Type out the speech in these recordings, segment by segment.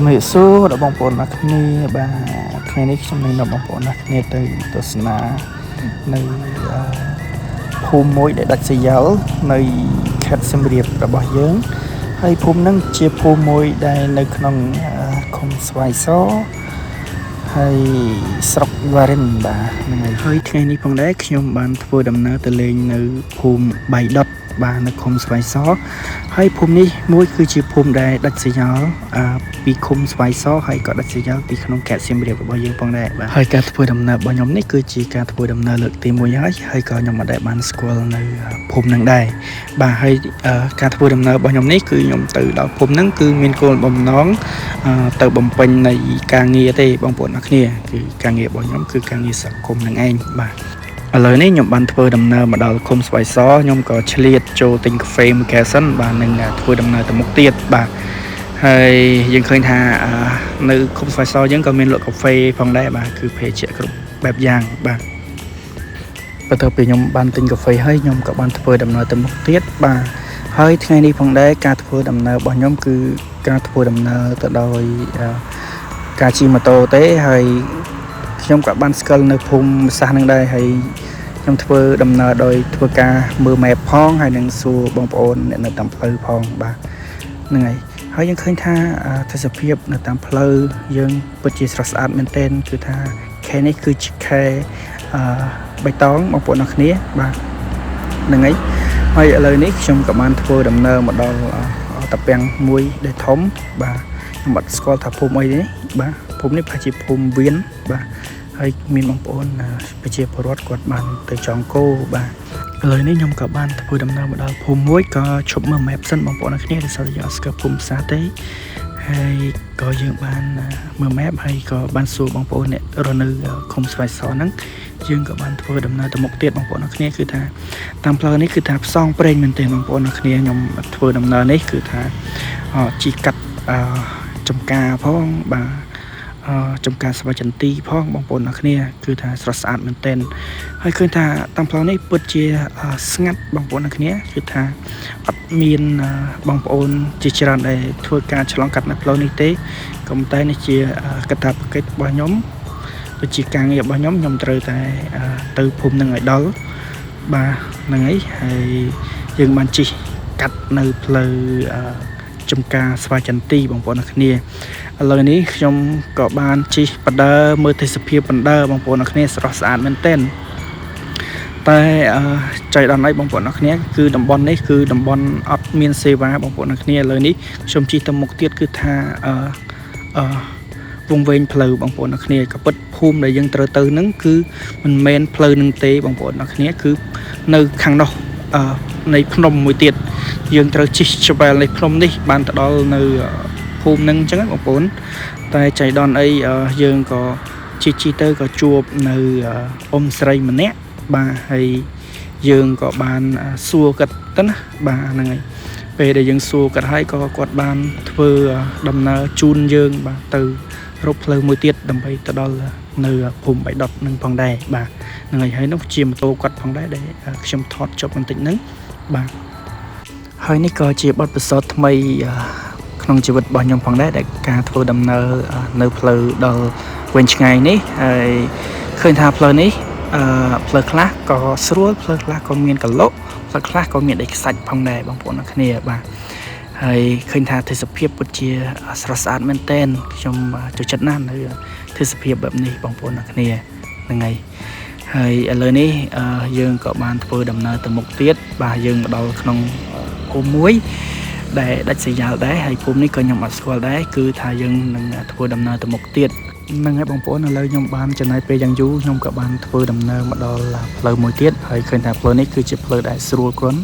ជំរាបសួរដល់បងប្អូនអ្នកគ្នាបាទថ្ងៃនេះខ្ញុំនឹងនាំបងប្អូនអ្នកគ្នាទៅទស្សនានៅភូមិមួយដែលដាច់ស្រយាលនៅខេត្តសៀមរាបរបស់យើងហើយភូមិហ្នឹងជាភូមិមួយដែលនៅក្នុងឃុំស្វាយសហើយស្រុកវ៉ារិនបាទហ្នឹងហើយថ្ងៃនេះផងដែរខ្ញុំបានធ្វើដំណើរទៅលេងនៅភូមិបៃដុតបាទនៅឃុំស្វាយសហើយភូមិនេះមួយគឺជាភូមិដែលដាច់ស្រយាលពីឃុំស្វាយសហើយក៏ដាច់ស្រយាលពីក្នុងខេត្តសៀមរាបរបស់យើងផងដែរបាទហើយការធ្វើដំណើររបស់ខ្ញុំនេះគឺជាការធ្វើដំណើរលើកទី1ហើយក៏ខ្ញុំមិនដែលបានស្គាល់នៅភូមិហ្នឹងដែរបាទហើយការធ្វើដំណើររបស់ខ្ញុំនេះគឺខ្ញុំទៅដល់ភូមិហ្នឹងគឺមានគោលបំណងទៅបំពេញនៃការងារទេបងប្អូនអរគ្នាគឺការងាររបស់ខ្ញុំគឺការងារសង្គមហ្នឹងឯងបាទឥឡូវនេះខ្ញុំបានធ្វើដំណើរមកដល់ឃុំស្វាយសខ្ញុំក៏ឆ្លៀតចូលទិញកាហ្វេមួយកែសិនបាទនឹងធ្វើដំណើរទៅមុខទៀតបាទហើយយើងឃើញថានៅឃុំស្វាយសយើងក៏មានលក់កាហ្វេផងដែរបាទគឺភេសជ្ជៈគ្រប់បែបយ៉ាងបាទបន្ទាប់ពីខ្ញុំបានទិញកាហ្វេហើយខ្ញុំក៏បានធ្វើដំណើរទៅមុខទៀតបាទហើយថ្ងៃនេះផងដែរការធ្វើដំណើររបស់ខ្ញុំគឺការធ្វើដំណើរទៅដោយការជិះម៉ូតូទេហើយខ្ញុំក៏បានស្គាល់នៅភូមិសាស្ត្រនឹងដែរហើយខ្ញុំធ្វើដំណើរដោយធ្វើការមើល map ផងហើយនឹងសួរបងប្អូនអ្នកនៅតាមផ្លូវផងបាទហ្នឹងហើយយើងឃើញថាទេសភាពនៅតាមផ្លូវយើងពិតជាស្រស់ស្អាតមែនទែនគឺថាខេត្តនេះគឺជាខេត្តបៃតងបងប្អូនអរគ្នាបាទហ្នឹងហើយឥឡូវនេះខ្ញុំក៏បានធ្វើដំណើរមកដល់តាពាំងមួយដែលធំបាទខ្ញុំអត់ស្គាល់ថាភូមិអីទេបាទភូមិនេះប្រហែលជាភូមិវៀនបាទហើយមានបងប្អូនប្រជាពលរដ្ឋគាត់បានទៅចងគោបាទឥឡូវនេះខ្ញុំក៏បានធ្វើដំណើរមកដល់ភូមិមួយក៏ឈប់មើល map សិនបងប្អូនអរគ្នាដែលសល់យកស្គាល់ភូមិសាស្ត្រទេហើយក៏យើងបានមើល map ហើយក៏បានសួរបងប្អូនអ្នករស់នៅឃុំស្វាយសហ្នឹងយើងក៏បានធ្វើដំណើរទៅមុខទៀតបងប្អូនអរគ្នាគឺថាតាមផ្លូវនេះគឺថាផ្សងព្រេងមែនទេបងប្អូនអរគ្នាខ្ញុំធ្វើដំណើរនេះគឺថាជីកាត់ចំការផងបាទចំការស្វាយចន្ទីផងបងប្អូនអរគ្នាគឺថាស្រស់ស្អាតមែនទែនហើយឃើញថាតាមផ្លូវនេះពិតជាស្ងាត់បងប្អូនអរគ្នាគឺថាអត់មានបងប្អូនជាច្រើនដែលធ្វើការឆ្លងកាត់នៅផ្លូវនេះទេក៏ប៉ុន្តែនេះជាកាតព្វកិច្ចរបស់ខ្ញុំដូចជាការងាររបស់ខ្ញុំត្រូវតែទៅភូមិនឹងឲ្យដល់បាទហ្នឹងហើយយើងបានជិះកាត់នៅផ្លូវចំការស្វាយចន្ទីបងប្អូនអរគ្នាឥឡូវនេះខ្ញុំក៏បានជិះបណ្ដើមើលទេសភាពបណ្ដើបងប្អូនអរគ្នាស្រស់ស្អាតមែនទែនតែចៃដន្យបងប្អូនអរគ្នាគឺតំបន់នេះគឺតំបន់អត់មានសេវាបងប្អូនអរគ្នាឥឡូវនេះខ្ញុំជិះទៅមុខទៀតគឺថាវងវែងផ្លូវបងប្អូនអរគ្នាក៏ពិតភូមិដែលយើងត្រូវទៅហ្នឹងគឺមិនមែនផ្លូវនឹងទេបងប្អូនអរគ្នាគឺនៅខាងនោះនៃភ្នំមួយទៀតយើងត្រូវជិះច្វែលនៃភ្នំនេះបានទៅដល់នៅភូមិហ្នឹងអញ្ចឹងបងប្អូនតែចៃដន្យអីយើងក៏ជិះទៅក៏ជួបនៅអ៊ំស្រីម្នាក់បាទហើយយើងក៏បានសួរគាត់ទៅណាបាទហ្នឹងហើយពេលដែលយើងសួរគាត់ហើយក៏គាត់បានធ្វើដំណើរជូនយើងបាទទៅរកផ្លូវមួយទៀតដើម្បីទៅដល់នៅភូមិបៃដុតនឹងផងដែរបាទហ្នឹងហើយនោះជាម៉ូតូគាត់ផងដែរដែលខ្ញុំថតចុះបន្តិចហ្នឹងបាទហើយនេះក៏ជាបទពិសោធន៍ថ្មីក្នុងជីវិតរបស់ខ្ញុំផងដែរដែលការធ្វើដំណើរនៅផ្លូវដល់វែងឆ្ងាយនេះហើយឃើញថាផ្លូវនេះផ្លូវខ្លះក៏ស្រួលផ្លូវខ្លះក៏មានកឡុកផ្លូវខ្លះក៏មានដីខ្សាច់ផងដែរបងប្អូនអរគ្នាបាទហើយឃើញថាទេសភាពពិតជាស្រស់ស្អាតមែនទែនខ្ញុំចូលចិត្តណាស់នៅទេសភាពបែបនេះបងប្អូនអរគ្នាហ្នឹងហើយឥឡូវនេះយើងក៏បានធ្វើដំណើរទៅមុខទៀតបាទយើងមកដល់ក្នុងភូមិមួយដែលដាច់ស្រយាលដែរហើយភូមិនេះក៏ខ្ញុំអត់ស្គាល់ដែរគឺថាយើងនឹងធ្វើដំណើរទៅមុខទៀតហ្នឹងហើយបងប្អូនឥឡូវខ្ញុំបានចំណាយពេលយ៉ាងយូរខ្ញុំក៏បានធ្វើដំណើរមកដល់ផ្លូវមួយទៀតហើយឃើញថាផ្លូវនេះគឺជាផ្លូវដែលស្រួលគ្រាន់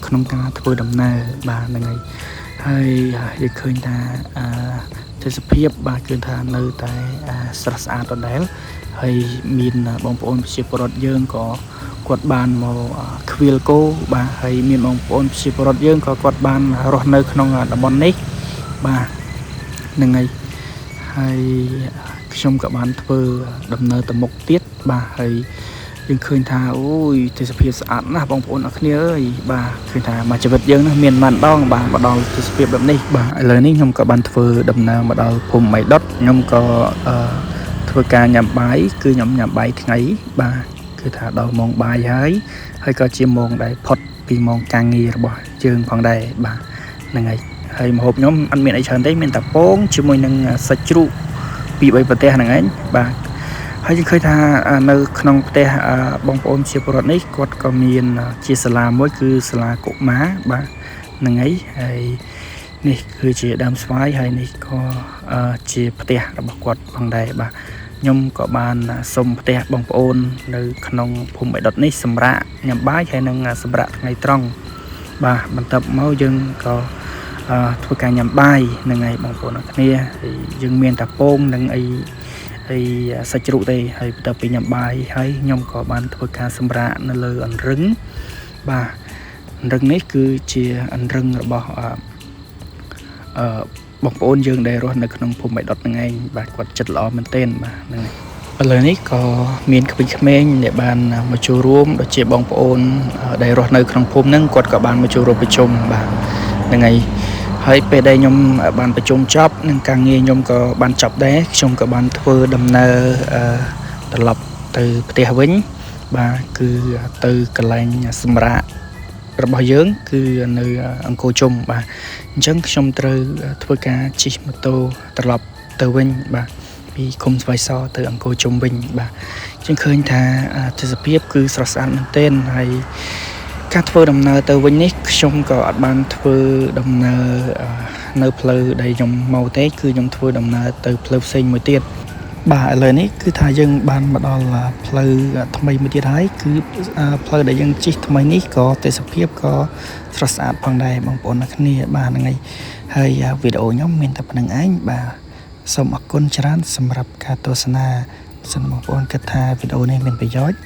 ក្នុងការធ្វើដំណើរបាទហ្នឹងហើយយើងឃើញថាទេសភាពបាទគឺថានៅតែស្រស់ស្អាតដដែលហើយមានបងប្អូនប្រជាពលរដ្ឋយើងក៏គាត់បានមកខ្វៀលគោបាទហើយមានបងប្អូនប្រជាពលរដ្ឋយើងក៏គាត់បានរស់នៅក្នុងតំបន់នេះបាទហ្នឹងហើយខ្ញុំក៏បានធ្វើដំណើរទៅមុខទៀតបាទហើយ យើងឃើញថាអូយទេសភាពស្អាតណាស់បងប្អូនអរគ្នាអើយបាទឃើញថាមួយជីវិតយើងណាមានប៉ុន្មានដងបាទមកដល់ទេសភាពបែបនេះបាទឥឡូវនេះខ្ញុំក៏បានធ្វើដំណើរមកដល់ភូមិម៉ៃដុតខ្ញុំក៏ធ្វើការញ៉ាំបាយគឺខ្ញុំញ៉ាំបាយថ្ងៃបាទគឺថាដល់ម៉ោងបាយហើយក៏ជាម៉ោងដែលផុតពីម៉ោងការងាររបស់យើងផងដែរបាទហ្នឹងហើយម្ហូបខ្ញុំអត់មានអីច្រើនទេមានតែពងជាមួយនឹងសាច់ជ្រូកពី3ប្រទេសហ្នឹងឯងបាទហើយយើងឃើញថានៅក្នុងផ្ទះបងប្អូនជាពលរដ្ឋនេះគាត់ក៏មានជាសាលាមួយគឺសាលាកុមារបាទហ្នឹងហើយនេះគឺជាដើមស្វាយហើយនេះក៏ជាផ្ទះរបស់គាត់ផងដែរបាទខ្ញុំក៏បានសុំផ្ទះបងប្អូននៅក្នុងភូមិបៃដុតនេះសម្រាប់ញ៉ាំបាយហើយនឹងសម្រាប់ថ្ងៃត្រង់បាទបន្ទាប់មកយើងក៏ធ្វើការញ៉ាំបាយហ្នឹងហើយបងប្អូនអរគ្នាហើយយើងមានតែពងនិងអីសាច់ជ្រូកទេហើយបន្ទាប់ពីញ៉ាំបាយហើយខ្ញុំក៏បានធ្វើការសម្រាកនៅលើអង្រឹងបាទអង្រឹងនេះគឺជាអង្រឹងរបស់បងប្អូនយើងដែលរស់នៅក្នុងភូមិបៃដុតហ្នឹងឯងបាទគាត់ចិត្តល្អមែនទែនបាទហ្នឹងឥឡូវនេះក៏មានក្មេងៗដែលបានមកចូលរួមដូចជាបងប្អូនដែលរស់នៅក្នុងភូមិហ្នឹងគាត់ក៏បានមកចូលរួមប្រជុំបាទហ្នឹងហើយពេលដែលខ្ញុំបានប្រជុំចប់នឹងការងារខ្ញុំក៏បានចប់ដែរខ្ញុំក៏បានធ្វើដំណើរត្រឡប់ទៅផ្ទះវិញបាទគឺទៅកន្លែងសម្រាករបស់យើងគឺនៅអង្គរជុំបាទអញ្ចឹងខ្ញុំត្រូវធ្វើការជិះម៉ូតូត្រឡប់ទៅវិញបាទពីឃុំស្វាយសទៅអង្គរជុំវិញបាទអញ្ចឹងឃើញថាទេសភាពគឺស្រស់ស្អាតមែនទែនហើយការធ្វើដំណើរទៅវិញនេះខ្ញុំក៏អត់បានធ្វើដំណើរនៅផ្លូវដែលខ្ញុំមកទេគឺខ្ញុំធ្វើដំណើរទៅផ្លូវផ្សេងមួយទៀតបាទឥឡូវនេះគឺថាយើងបានមកដល់ផ្លូវថ្មីមួយទៀតហើយគឺផ្លូវដែលយើងជិះថ្មីនេះក៏ទេសភាពក៏ស្រស់ស្អាតផងដែរបងប្អូនអ្នកគ្នាបាទហ្នឹងហើយវីដេអូខ្ញុំមានតែប៉ុណ្្នឹងឯងបាទសូមអរគុណច្រើនសម្រាប់ការទស្សនាសិនបងប្អូនគិតថាវីដេអូនេះមានប្រយោជន៍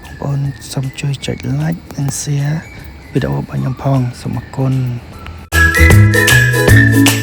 បងប្អូនសូមជួយចុច like និង share វីដេអូរបស់ខ្ញុំផងសូមអរគុណ